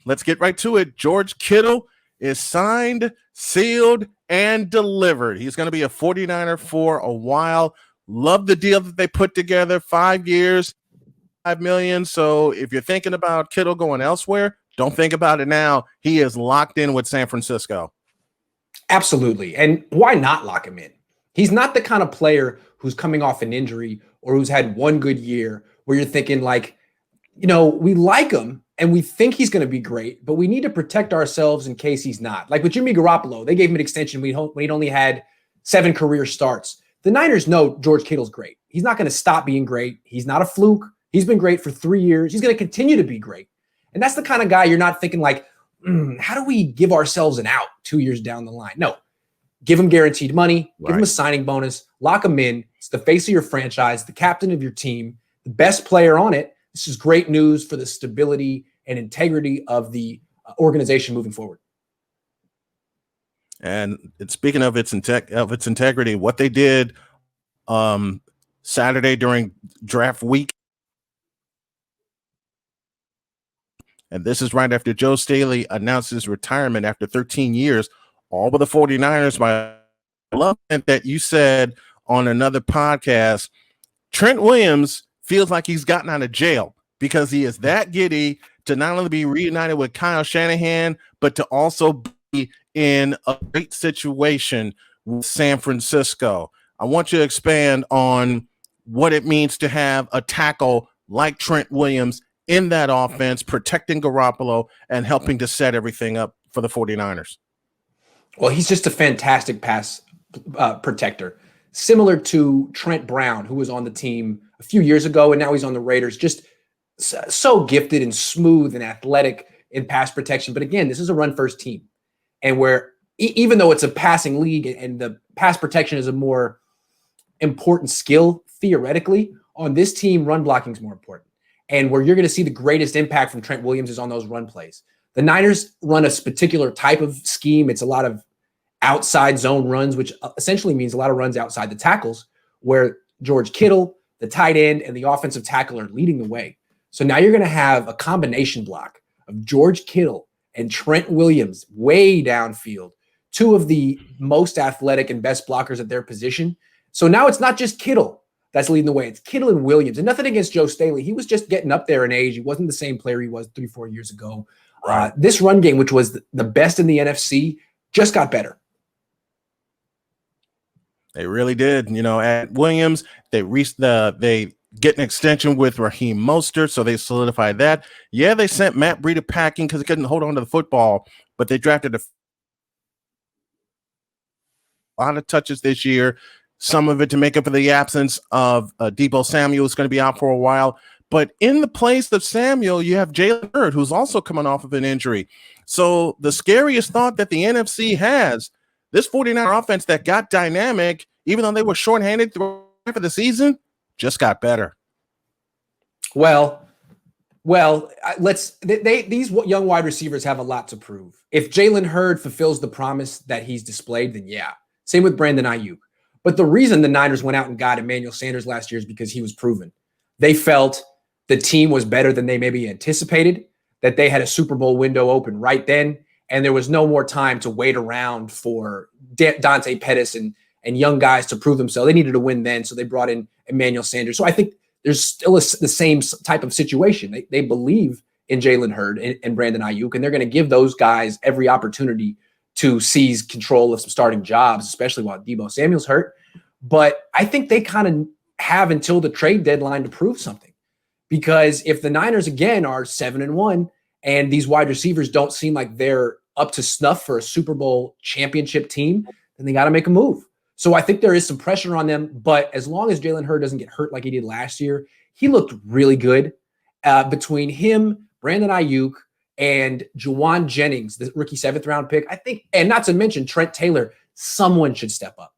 let's get right to it. George Kittle is signed, sealed, and delivered. He's going to be a 49er for a while. Love the deal that they put together. 5 years, $5 million. So if you're thinking about Kittle going elsewhere, don't think about it now. He is locked in with San Francisco. Absolutely. And why not lock him in? He's not the kind of player who's coming off an injury or who's had one good year where you're thinking like, we like him and we think he's going to be great, but we need to protect ourselves in case he's not. Like with Jimmy Garoppolo, they gave him an extension when he'd only had 7 career starts. The Niners know George Kittle's great. He's not going to stop being great. He's not a fluke. He's been great for 3 years. He's going to continue to be great. And that's the kind of guy you're not thinking like, how do we give ourselves an out 2 years down the line? No, give him guaranteed money, give him a signing bonus, lock him in. It's the face of your franchise, the captain of your team, the best player on it. This is great news for the stability and integrity of the organization moving forward. And speaking of its integrity, what they did Saturday during draft week, and this is right after Joe Staley announced his retirement after 13 years, all with the 49ers. I love that you said on another podcast, Trent Williams feels like he's gotten out of jail because he is that giddy to not only be reunited with Kyle Shanahan, but to also be in a great situation with San Francisco. I want you to expand on what it means to have a tackle like Trent Williams in that offense, protecting Garoppolo and helping to set everything up for the 49ers. Well, he's just a fantastic pass protector, similar to Trent Brown, who was on the team a few years ago, and now he's on the Raiders. Just so gifted and smooth and athletic in pass protection. But again, this is a run-first team, and where even though it's a passing league and the pass protection is a more important skill theoretically, on this team, run blocking is more important. And where you're going to see the greatest impact from Trent Williams is on those run plays. The Niners run a particular type of scheme. It's a lot of outside zone runs, which essentially means a lot of runs outside the tackles, where George Kittle, the tight end, and the offensive tackle are leading the way. So now you're going to have a combination block of George Kittle and Trent Williams way downfield, 2 of the most athletic and best blockers at their position. So now it's not just Kittle that's leading the way. It's Kittle and Williams. And nothing against Joe Staley. He was just getting up there in age. He wasn't the same player he was 3-4 years ago. Right. This run game, which was the best in the NFC, just got better. They really did. At Williams, they get an extension with Raheem Mostert, so they solidified that. Yeah, they sent Matt Breida packing because he couldn't hold on to the football, but they drafted a lot of touches this year, some of it to make up for the absence of Deebo Samuel, who's going to be out for a while. But in the place of Samuel, you have Jalen Hurd, who's also coming off of an injury. So the scariest thought that the NFC has, this 49er offense that got dynamic, even though they were shorthanded throughout the season, just got better. Well, these young wide receivers have a lot to prove. If Jalen Hurd fulfills the promise that he's displayed, then yeah. Same with Brandon Ayuk. But the reason the Niners went out and got Emmanuel Sanders last year is because he was proven. They felt the team was better than they maybe anticipated, that they had a Super Bowl window open right then, and there was no more time to wait around for Dante Pettis and young guys to prove themselves. They needed to win then, so they brought in Emmanuel Sanders. So I think there's still the same type of situation. They believe in Jalen Hurd and Brandon Ayuk, and they're going to give those guys every opportunity to seize control of some starting jobs, especially while Deebo Samuel's hurt. But I think they kind of have until the trade deadline to prove something. Because if the Niners, again, are 7-1 and these wide receivers don't seem like they're up to snuff for a Super Bowl championship team, then they got to make a move. So I think there is some pressure on them. But as long as Jalen Hurd doesn't get hurt like he did last year, he looked really good. Between him, Brandon Ayuk, and Juwan Jennings, the rookie 7th round pick, I think, and not to mention Trent Taylor, someone should step up.